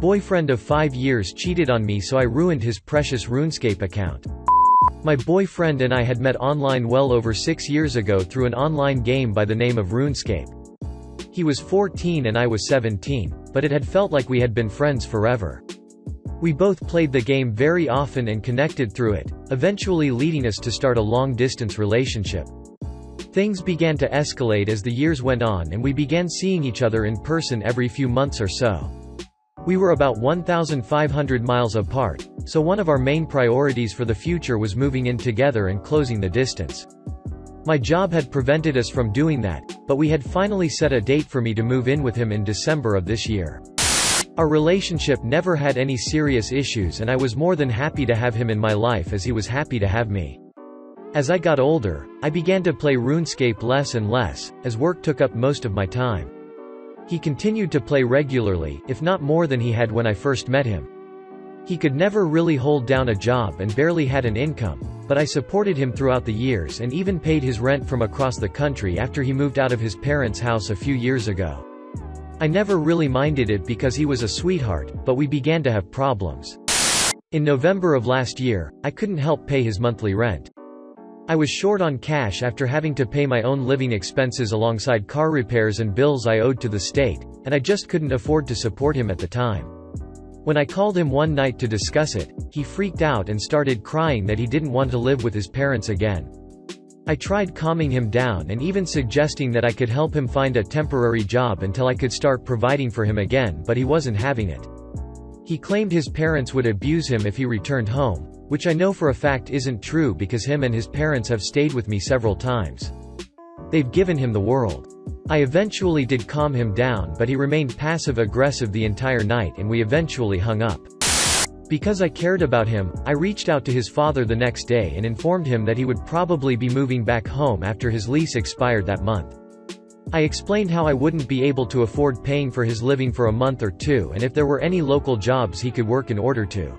Boyfriend of 5 years cheated on me, so I ruined his precious Runescape account. My boyfriend and I had met online well over 6 years ago through an online game by the name of Runescape. He was 14 and I was 17, but it had felt like we had been friends forever. We both played the game very often and connected through it, eventually leading us to start a long-distance relationship. Things began to escalate as the years went on and we began seeing each other in person every few months or so. We were about 1,500 miles apart, so one of our main priorities for the future was moving in together and closing the distance. My job had prevented us from doing that, but we had finally set a date for me to move in with him in December of this year. Our relationship never had any serious issues and I was more than happy to have him in my life as he was happy to have me. As I got older, I began to play Runescape less and less, as work took up most of my time. He continued to play regularly, if not more than he had when I first met him. He could never really hold down a job and barely had an income, but I supported him throughout the years and even paid his rent from across the country after he moved out of his parents' house a few years ago. I never really minded it because he was a sweetheart, but we began to have problems. In November of last year, I couldn't help pay his monthly rent. I was short on cash after having to pay my own living expenses alongside car repairs and bills I owed to the state, and I just couldn't afford to support him at the time. When I called him one night to discuss it, he freaked out and started crying that he didn't want to live with his parents again. I tried calming him down and even suggesting that I could help him find a temporary job until I could start providing for him again, but he wasn't having it. He claimed his parents would abuse him if he returned home, which I know for a fact isn't true because him and his parents have stayed with me several times. They've given him the world. I eventually did calm him down, but he remained passive-aggressive the entire night and we eventually hung up. Because I cared about him, I reached out to his father the next day and informed him that he would probably be moving back home after his lease expired that month. I explained how I wouldn't be able to afford paying for his living for a month or two and if there were any local jobs he could work in order to,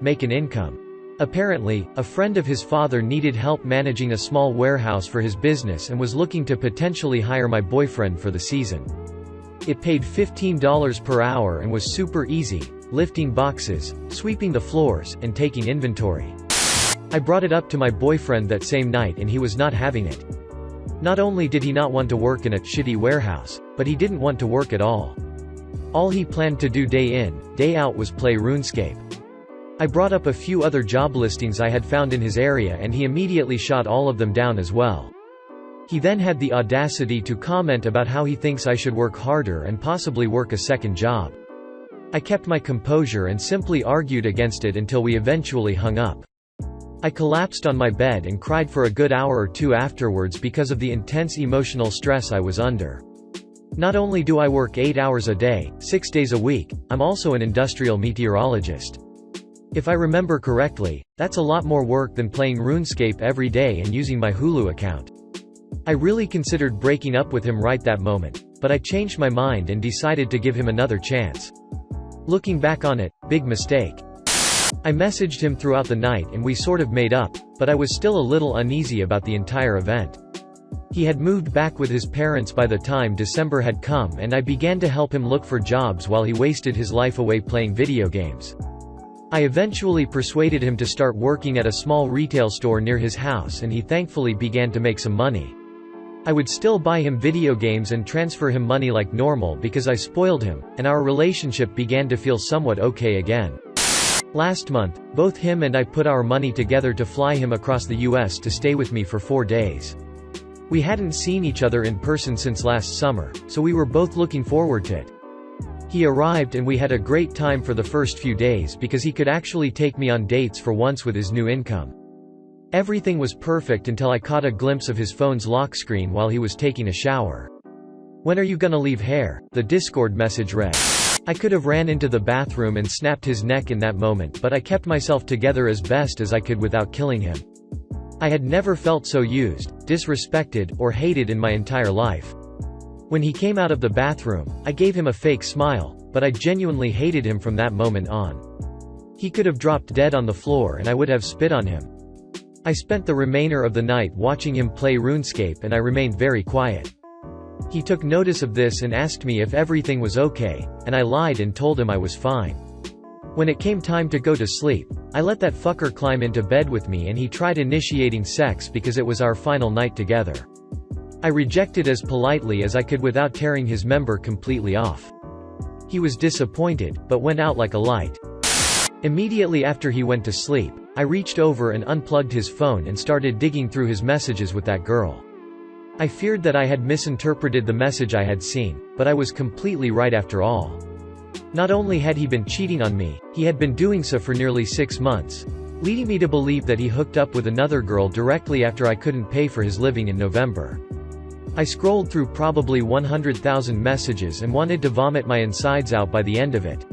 make an income. Apparently, a friend of his father needed help managing a small warehouse for his business and was looking to potentially hire my boyfriend for the season. It paid $15 per hour and was super easy, lifting boxes, sweeping the floors, and taking inventory. I brought it up to my boyfriend that same night and he was not having it. Not only did he not want to work in a shitty warehouse, but he didn't want to work at all. All he planned to do day in, day out was play Runescape. I brought up a few other job listings I had found in his area and he immediately shot all of them down as well. He then had the audacity to comment about how he thinks I should work harder and possibly work a second job. I kept my composure and simply argued against it until we eventually hung up. I collapsed on my bed and cried for a good hour or two afterwards because of the intense emotional stress I was under. Not only do I work 8 hours a day, 6 days a week, I'm also an industrial meteorologist. If I remember correctly, that's a lot more work than playing RuneScape every day and using my Hulu account. I really considered breaking up with him right that moment, but I changed my mind and decided to give him another chance. Looking back on it, big mistake. I messaged him throughout the night and we sort of made up, but I was still a little uneasy about the entire event. He had moved back with his parents by the time December had come and I began to help him look for jobs while he wasted his life away playing video games. I eventually persuaded him to start working at a small retail store near his house and he thankfully began to make some money. I would still buy him video games and transfer him money like normal because I spoiled him, and our relationship began to feel somewhat okay again. Last month, both him and I put our money together to fly him across the US to stay with me for 4 days. We hadn't seen each other in person since last summer, so we were both looking forward to it. He arrived and we had a great time for the first few days because he could actually take me on dates for once with his new income. Everything was perfect until I caught a glimpse of his phone's lock screen while he was taking a shower. "When are you gonna leave here?" the Discord message read. I could have ran into the bathroom and snapped his neck in that moment, but I kept myself together as best as I could without killing him. I had never felt so used, disrespected, or hated in my entire life. When he came out of the bathroom, I gave him a fake smile, but I genuinely hated him from that moment on. He could have dropped dead on the floor and I would have spit on him. I spent the remainder of the night watching him play RuneScape and I remained very quiet. He took notice of this and asked me if everything was okay, and I lied and told him I was fine. When it came time to go to sleep, I let that fucker climb into bed with me and he tried initiating sex because it was our final night together. I rejected as politely as I could without tearing his member completely off. He was disappointed, but went out like a light. Immediately after he went to sleep, I reached over and unplugged his phone and started digging through his messages with that girl. I feared that I had misinterpreted the message I had seen, but I was completely right after all. Not only had he been cheating on me, he had been doing so for nearly 6 months, leading me to believe that he hooked up with another girl directly after I couldn't pay for his living in November. I scrolled through probably 100,000 messages and wanted to vomit my insides out by the end of it.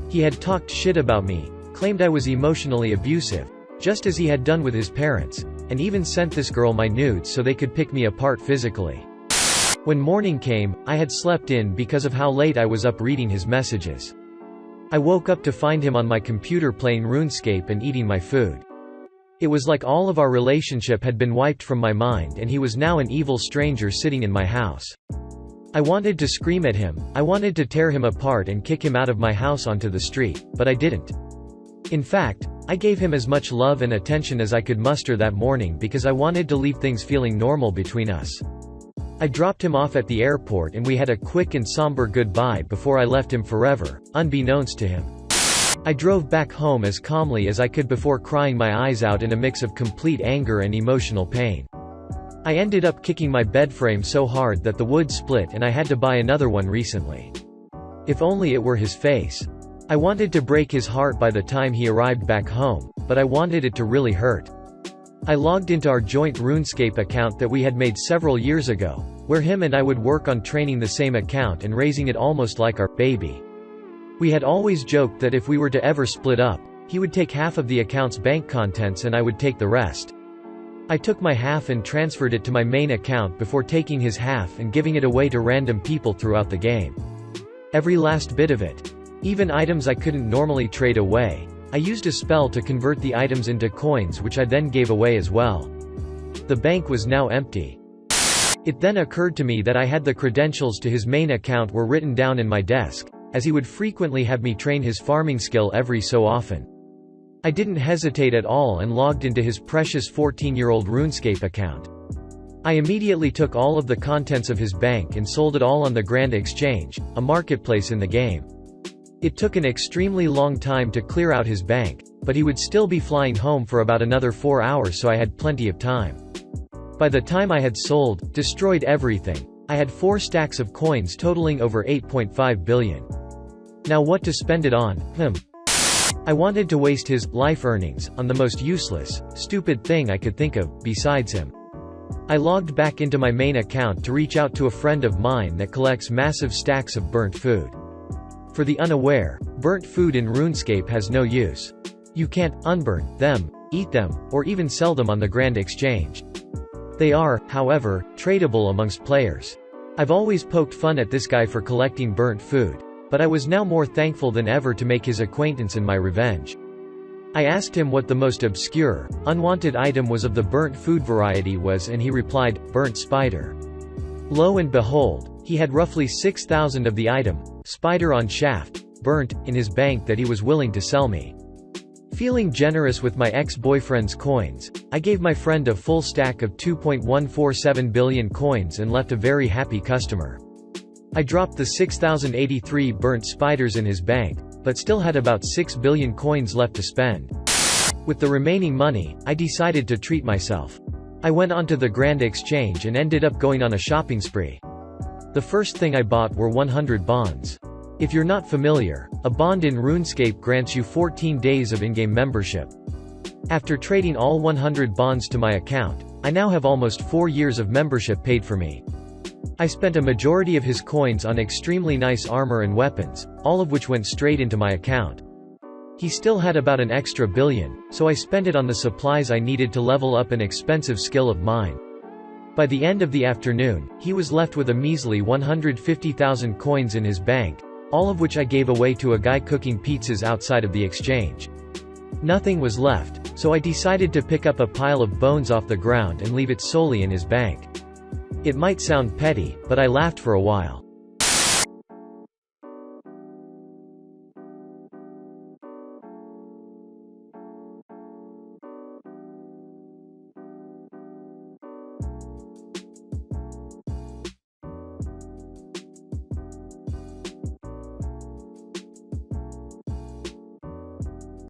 He had talked shit about me, claimed I was emotionally abusive, just as he had done with his parents, and even sent this girl my nudes so they could pick me apart physically. When morning came, I had slept in because of how late I was up reading his messages. I woke up to find him on my computer playing Runescape and eating my food. It was like all of our relationship had been wiped from my mind and he was now an evil stranger sitting in my house. I wanted to scream at him, I wanted to tear him apart and kick him out of my house onto the street, but I didn't. In fact, I gave him as much love and attention as I could muster that morning because I wanted to leave things feeling normal between us. I dropped him off at the airport and we had a quick and somber goodbye before I left him forever, unbeknownst to him. I drove back home as calmly as I could before crying my eyes out in a mix of complete anger and emotional pain. I ended up kicking my bed frame so hard that the wood split and I had to buy another one recently. If only it were his face. I wanted to break his heart by the time he arrived back home, but I wanted it to really hurt. I logged into our joint Runescape account that we had made several years ago, where him and I would work on training the same account and raising it almost like our baby. We had always joked that if we were to ever split up, he would take half of the account's bank contents and I would take the rest. I took my half and transferred it to my main account before taking his half and giving it away to random people throughout the game. Every last bit of it. Even items I couldn't normally trade away. I used a spell to convert the items into coins which I then gave away as well. The bank was now empty. It then occurred to me that I had the credentials to his main account were written down in my desk, as he would frequently have me train his farming skill every so often. I didn't hesitate at all and logged into his precious 14-year-old Runescape account. I immediately took all of the contents of his bank and sold it all on the Grand Exchange, a marketplace in the game. It took an extremely long time to clear out his bank, but he would still be flying home for about another 4 hours, so I had plenty of time. By the time I had destroyed everything, I had 4 stacks of coins totaling over 8.5 billion. Now what to spend it on? I wanted to waste his life earnings on the most useless, stupid thing I could think of, besides him. I logged back into my main account to reach out to a friend of mine that collects massive stacks of burnt food. For the unaware, burnt food in Runescape has no use. You can't unburn them, eat them, or even sell them on the Grand Exchange. They are, however, tradable amongst players. I've always poked fun at this guy for collecting burnt food, but I was now more thankful than ever to make his acquaintance in my revenge. I asked him what the most obscure, unwanted item was of the burnt food variety was, and he replied, burnt spider. Lo and behold, he had roughly 6,000 of the item, spider on shaft, burnt, in his bank that he was willing to sell me. Feeling generous with my ex-boyfriend's coins, I gave my friend a full stack of 2.147 billion coins and left a very happy customer. I dropped the 6,083 burnt spiders in his bank, but still had about 6 billion coins left to spend. With the remaining money, I decided to treat myself. I went onto the Grand Exchange and ended up going on a shopping spree. The first thing I bought were 100 bonds. If you're not familiar, a bond in Runescape grants you 14 days of in-game membership. After trading all 100 bonds to my account, I now have almost 4 years of membership paid for me. I spent a majority of his coins on extremely nice armor and weapons, all of which went straight into my account. He still had about an extra billion, so I spent it on the supplies I needed to level up an expensive skill of mine. By the end of the afternoon, he was left with a measly 150,000 coins in his bank, all of which I gave away to a guy cooking pizzas outside of the exchange. Nothing was left, so I decided to pick up a pile of bones off the ground and leave it solely in his bank. It might sound petty, but I laughed for a while.